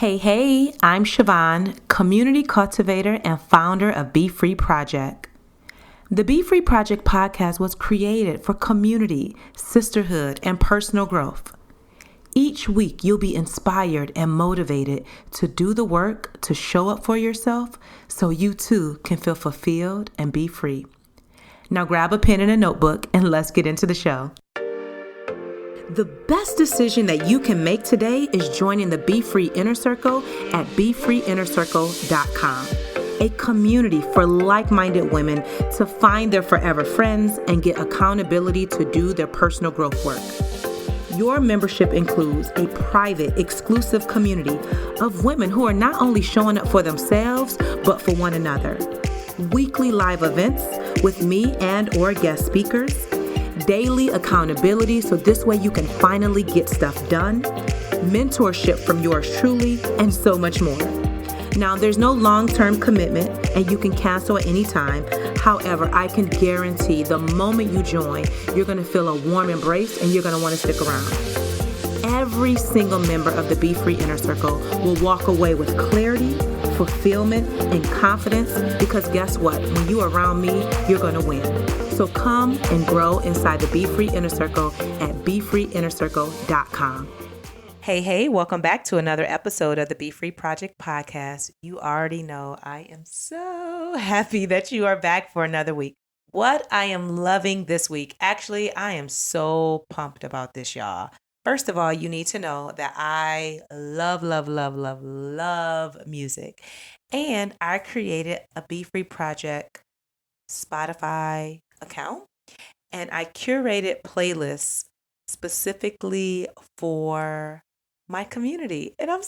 Hey, I'm Siobhan, community cultivator and founder of BeFree Project. The BeFree Project podcast was created for community, sisterhood, and personal growth. Each week, you'll be inspired and motivated to do the work to show up for yourself so you too can feel fulfilled and be free. Now grab a pen and a notebook and let's get into the show. The best decision that you can make today is joining the BeFree Inner Circle at BeFreeInnerCircle.com, a community for like-minded women to find their forever friends and get accountability to do their personal growth work. Your membership includes a private, exclusive community of women who are not only showing up for themselves, but for one another. Weekly live events with me and or guest speakers, daily accountability so this way you can finally get stuff done, mentorship from yours truly, and so much more. Now, there's no long-term commitment and you can cancel at any time. However, I can guarantee the moment you join, you're going to feel a warm embrace and you're going to want to stick around. Every single member of the BeFree Inner Circle will walk away with clarity, fulfillment, and confidence because guess what? When you're around me, you're going to win. So come and grow inside the BeFree Inner Circle at BeFreeInnerCircle.com. Hey, welcome back to another episode of the BeFree Project podcast. You already know I am so happy that you are back for another week. What I am loving this week, actually, I am so pumped about this, y'all. First of all, you need to know that I love music. And I created a BeFree Project Spotify account, and I curated playlists specifically for my community. And I'm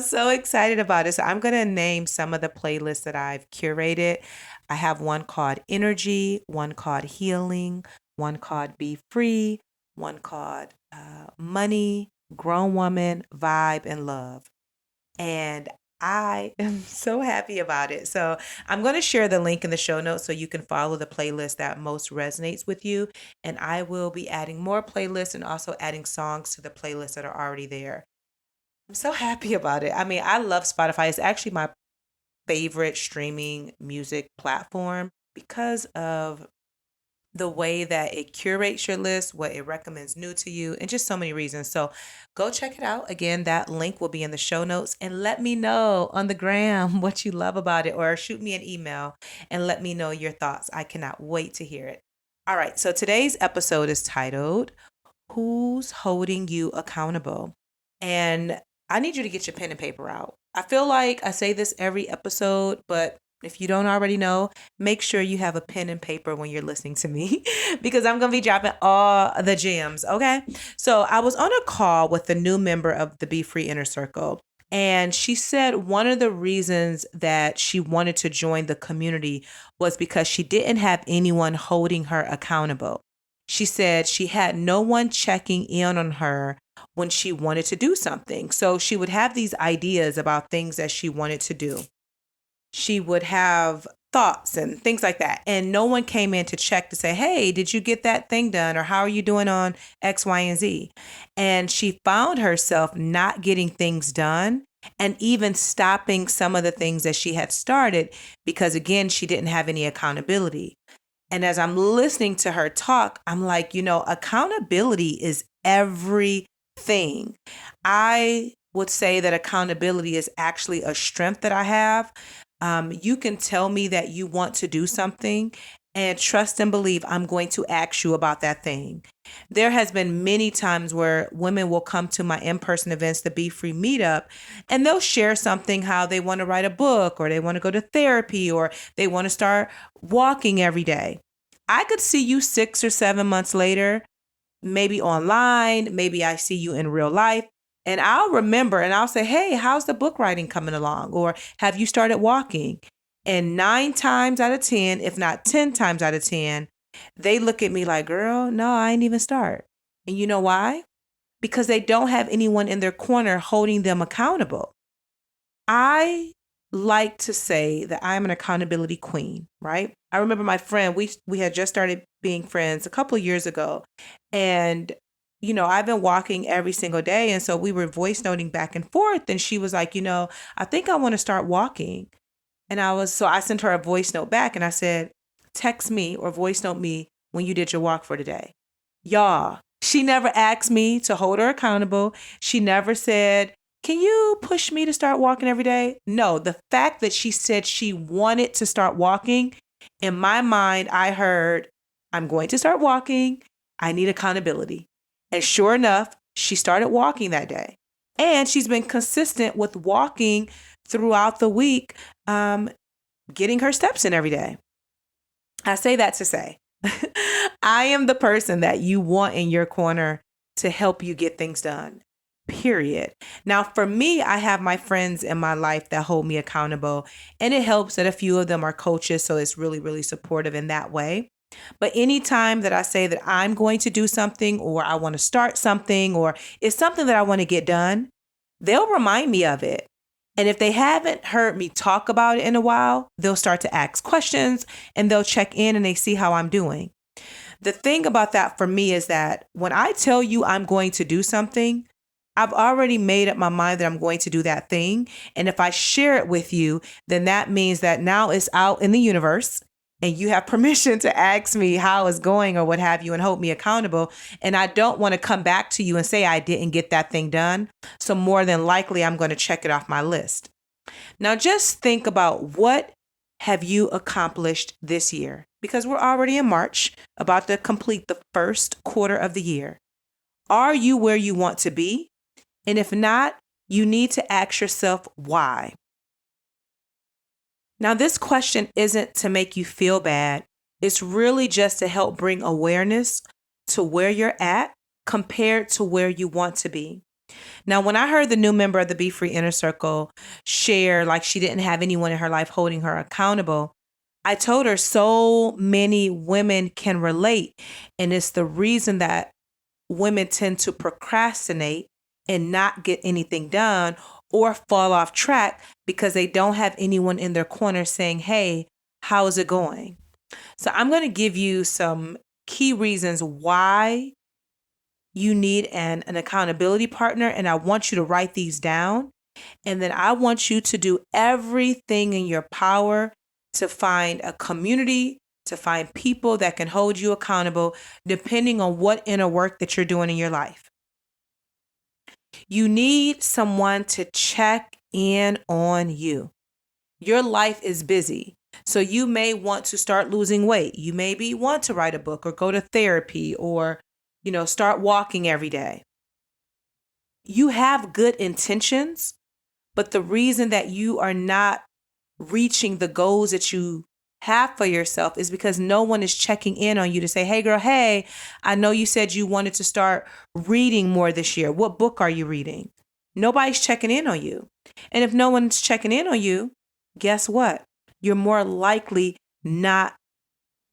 so excited about it. So I'm going to name some of the playlists that I've curated. I have one called Energy, one called Healing, one called Be Free, one called Money, Grown Woman, Vibe, and Love. And I am so happy about it. So I'm going to share the link in the show notes so you can follow the playlist that most resonates with you. And I will be adding more playlists and also adding songs to the playlists that are already there. I'm so happy about it. I mean, I love Spotify. It's actually my favorite streaming music platform because of the way that it curates your list, what it recommends new to you, and just so many reasons. So go check it out. Again, that link will be in the show notes, and let me know on the gram what you love about it, or shoot me an email and let me know your thoughts. I cannot wait to hear it. All right. So today's episode is titled, Who's Holding You Accountable? And I need you to get your pen and paper out. I feel like I say this every episode, but if you don't already know, make sure you have a pen and paper when you're listening to me because I'm going to be dropping all the gems, okay? So I was on a call with a new member of the BeFree Inner Circle, and she said one of the reasons that she wanted to join the community was because she didn't have anyone holding her accountable. She said she had no one checking in on her when she wanted to do something. So she would have these ideas about things that she wanted to do. She would have thoughts and things like that. And no one came in to check to say, hey, did you get that thing done? Or how are you doing on X, Y, and Z? And she found herself not getting things done and even stopping some of the things that she had started because, again, she didn't have any accountability. And as I'm listening to her talk, I'm like, accountability is everything. I would say that accountability is actually a strength that I have. You can tell me that you want to do something and trust and believe I'm going to ask you about that thing. There has been many times where women will come to my in-person events, the BeFree meetup, and they'll share something, how they want to write a book or they want to go to therapy or they want to start walking every day. I could see you 6 or 7 months later, maybe online, maybe I see you in real life. And I'll remember and I'll say, hey, how's the book writing coming along? Or have you started walking? And 9 times out of 10, if not 10 times out of 10, they look at me like, girl, no, I ain't even start. And you know why? Because they don't have anyone in their corner holding them accountable. I like to say that I'm an accountability queen, right? I remember my friend, we had just started being friends a couple of years ago. And I've been walking every single day. And so we were voice noting back and forth. And she was like, I think I want to start walking. And so I sent her a voice note back and I said, text me or voice note me when you did your walk for today. Y'all, she never asked me to hold her accountable. She never said, can you push me to start walking every day? No, the fact that she said she wanted to start walking, in my mind, I heard, I'm going to start walking. I need accountability. And sure enough, she started walking that day. And she's been consistent with walking throughout the week, getting her steps in every day. I say that to say, I am the person that you want in your corner to help you get things done, period. Now, for me, I have my friends in my life that hold me accountable, and it helps that a few of them are coaches, so it's really, really supportive in that way. But anytime that I say that I'm going to do something or I want to start something or it's something that I want to get done, they'll remind me of it. And if they haven't heard me talk about it in a while, they'll start to ask questions and they'll check in and they see how I'm doing. The thing about that for me is that when I tell you I'm going to do something, I've already made up my mind that I'm going to do that thing. And if I share it with you, then that means that now it's out in the universe and you have permission to ask me how it's going or what have you and hold me accountable. And I don't want to come back to you and say I didn't get that thing done. So more than likely, I'm going to check it off my list. Now, just think about what have you accomplished this year? Because we're already in March, about to complete the first quarter of the year. Are you where you want to be? And if not, you need to ask yourself why. Now, this question isn't to make you feel bad. It's really just to help bring awareness to where you're at compared to where you want to be. Now, when I heard the new member of the BeFree Inner Circle share like she didn't have anyone in her life holding her accountable, I told her so many women can relate. And it's the reason that women tend to procrastinate and not get anything done or fall off track because they don't have anyone in their corner saying, hey, how's it going? So I'm going to give you some key reasons why you need an accountability partner. And I want you to write these down. And then I want you to do everything in your power to find a community, to find people that can hold you accountable, depending on what inner work that you're doing in your life. You need someone to check in on you. Your life is busy. So you may want to start losing weight. You maybe want to write a book or go to therapy or, start walking every day. You have good intentions, but the reason that you are not reaching the goals that you have for yourself is because no one is checking in on you to say, hey girl, hey, I know you said you wanted to start reading more this year. What book are you reading? Nobody's checking in on you. And if no one's checking in on you, guess what? You're more likely not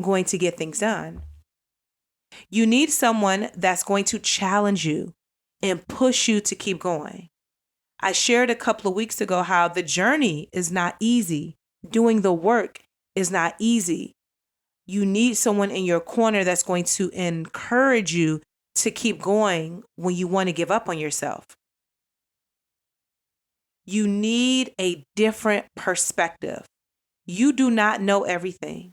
going to get things done. You need someone that's going to challenge you and push you to keep going. I shared a couple of weeks ago how the journey is not easy. Doing the work is not easy. You need someone in your corner that's going to encourage you to keep going when you want to give up on yourself. You need a different perspective. You do not know everything.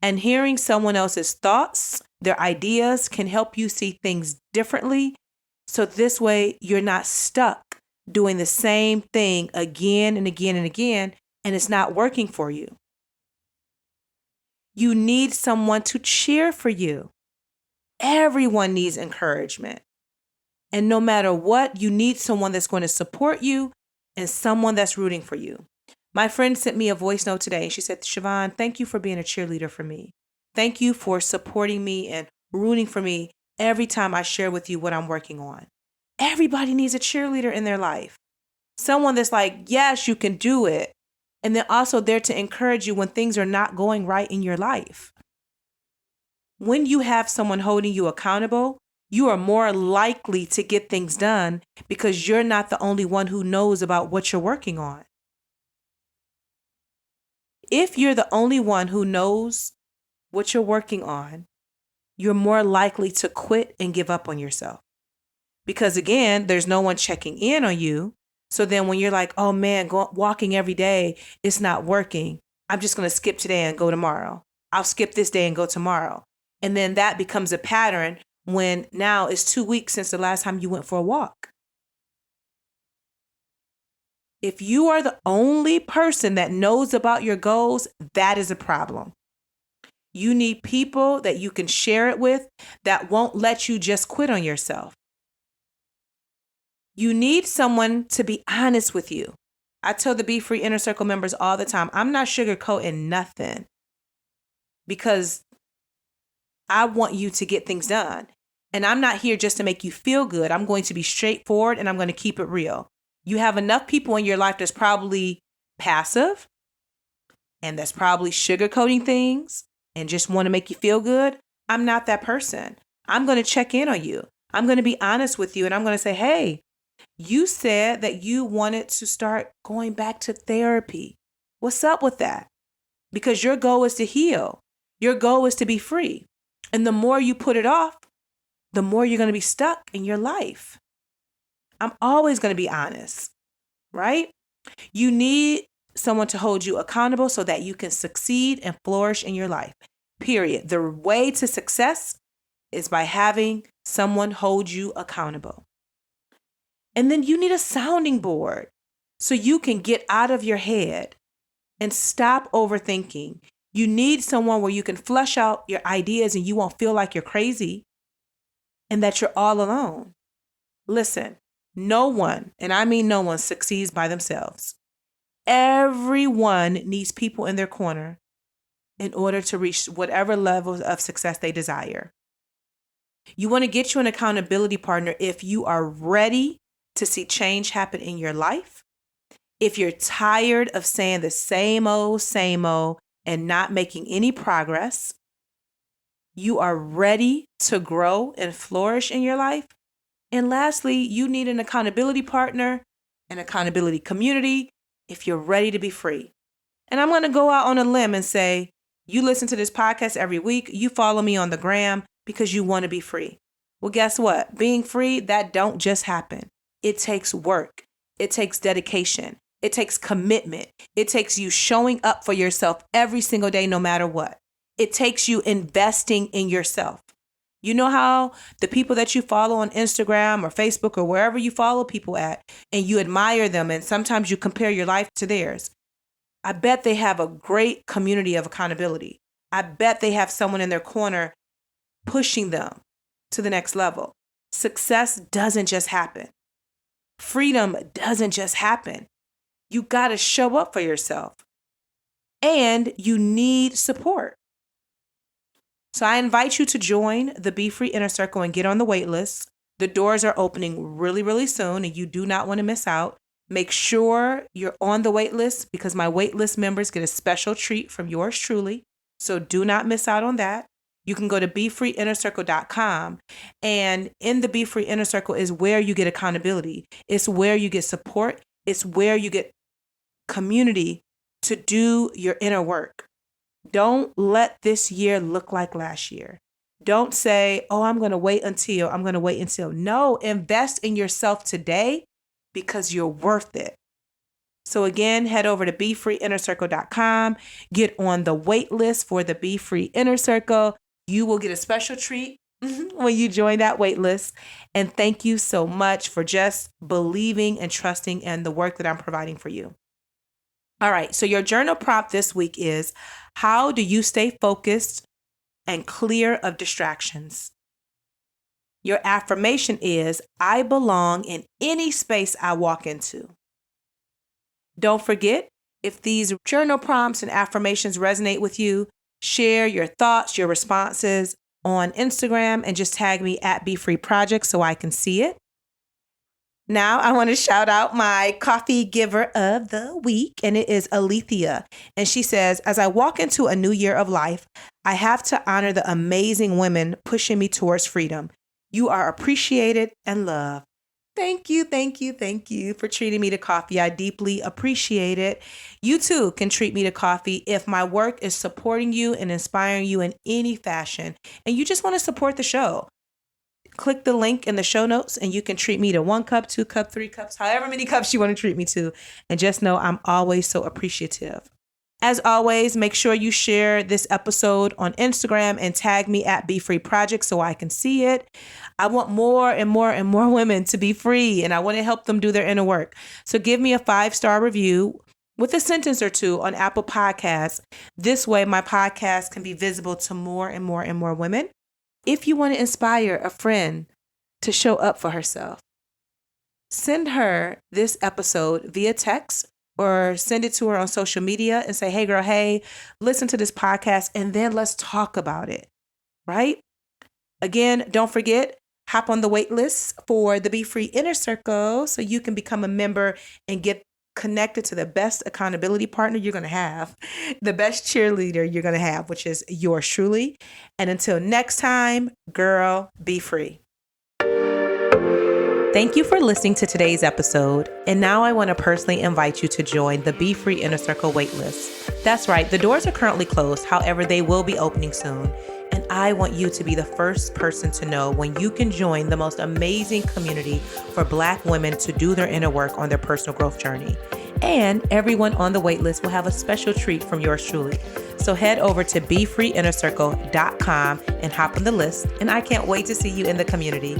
And hearing someone else's thoughts, their ideas can help you see things differently. So this way you're not stuck doing the same thing again and again and again, and it's not working for you. You need someone to cheer for you. Everyone needs encouragement. And no matter what, you need someone that's going to support you and someone that's rooting for you. My friend sent me a voice note today and she said, Siobhan, thank you for being a cheerleader for me. Thank you for supporting me and rooting for me every time I share with you what I'm working on. Everybody needs a cheerleader in their life. Someone that's like, yes, you can do it. And then also there to encourage you when things are not going right in your life. When you have someone holding you accountable, you are more likely to get things done because you're not the only one who knows about what you're working on. If you're the only one who knows what you're working on, you're more likely to quit and give up on yourself. because again, there's no one checking in on you. So then when you're like, oh man, walking every day, it's not working. I'm just going to skip today and go tomorrow. I'll skip this day and go tomorrow. And then that becomes a pattern when now it's 2 weeks since the last time you went for a walk. If you are the only person that knows about your goals, that is a problem. You need people that you can share it with that won't let you just quit on yourself. You need someone to be honest with you. I tell the BeFree Inner Circle members all the time, I'm not sugarcoating nothing because I want you to get things done. And I'm not here just to make you feel good. I'm going to be straightforward and I'm going to keep it real. You have enough people in your life that's probably passive and that's probably sugarcoating things and just want to make you feel good. I'm not that person. I'm going to check in on you. I'm going to be honest with you and I'm going to say, hey, you said that you wanted to start going back to therapy. What's up with that? Because your goal is to heal. Your goal is to be free. And the more you put it off, the more you're going to be stuck in your life. I'm always going to be honest, right? You need someone to hold you accountable so that you can succeed and flourish in your life, period. The way to success is by having someone hold you accountable. And then you need a sounding board so you can get out of your head and stop overthinking. You need someone where you can flush out your ideas and you won't feel like you're crazy and that you're all alone. Listen, no one, and I mean no one, succeeds by themselves. Everyone needs people in their corner in order to reach whatever level of success they desire. You want to get you an accountability partner if you are ready to see change happen in your life. If you're tired of saying the same old, and not making any progress, you are ready to grow and flourish in your life. And lastly, you need an accountability partner, an accountability community, if you're ready to be free. And I'm going to go out on a limb and say, you listen to this podcast every week, you follow me on the gram because you want to be free. Well, guess what? Being free, that don't just happen. It takes work. It takes dedication. It takes commitment. It takes you showing up for yourself every single day, no matter what. It takes you investing in yourself. You know how the people that you follow on Instagram or Facebook or wherever you follow people at, and you admire them, and sometimes you compare your life to theirs. I bet they have a great community of accountability. I bet they have someone in their corner pushing them to the next level. Success doesn't just happen. Freedom doesn't just happen. You got to show up for yourself. And you need support. So I invite you to join the BeFree Inner Circle and get on the wait list. The doors are opening really, really soon, and you do not want to miss out. Make sure you're on the wait list because my wait list members get a special treat from yours truly. So do not miss out on that. You can go to BeFreeInnerCircle.com, and in the BeFree Inner Circle is where you get accountability. It's where you get support. It's where you get community to do your inner work. Don't let this year look like last year. Don't say, oh, I'm going to wait until. No, invest in yourself today because you're worth it. So again, head over to BeFreeInnerCircle.com. Get on the wait list for the BeFree Inner Circle. You will get a special treat when you join that wait list. And thank you so much for just believing and trusting in the work that I'm providing for you. All right, so your journal prompt this week is, how do you stay focused and clear of distractions? Your affirmation is, I belong in any space I walk into. Don't forget, if these journal prompts and affirmations resonate with you, share your thoughts, your responses on Instagram and just tag me at BeFree Project so I can see it. Now I want to shout out my coffee giver of the week, and it is Alethea. And she says, as I walk into a new year of life, I have to honor the amazing women pushing me towards freedom. You are appreciated and loved. Thank you for treating me to coffee. I deeply appreciate it. You too can treat me to coffee if my work is supporting you and inspiring you in any fashion, and you just want to support the show. click the link in the show notes and you can treat me to 1 cup, 2 cup, 3 cups, however many cups you want to treat me to. And just know I'm always so appreciative. As always, make sure you share this episode on Instagram and tag me at BeFree Project so I can see it. I want more and more and more women to be free, and I want to help them do their inner work. So give me a 5-star review with a sentence or 2 on Apple Podcasts. This way, my podcast can be visible to more and more and more women. If you want to inspire a friend to show up for herself, send her this episode via text or send it to her on social media and say, hey girl, hey, listen to this podcast and then let's talk about it, right? Again, don't forget, hop on the wait list for the BeFree Inner Circle so you can become a member and get connected to the best accountability partner you're going to have, the best cheerleader you're going to have, which is yours truly. And until next time, girl, be free. Thank you for listening to today's episode. And now I want to personally invite you to join the BeFree Inner Circle waitlist. That's right, the doors are currently closed. However, they will be opening soon. And I want you to be the first person to know when you can join the most amazing community for Black women to do their inner work on their personal growth journey. And everyone on the waitlist will have a special treat from yours truly. So head over to BeFreeInnerCircle.com and hop on the list. And I can't wait to see you in the community.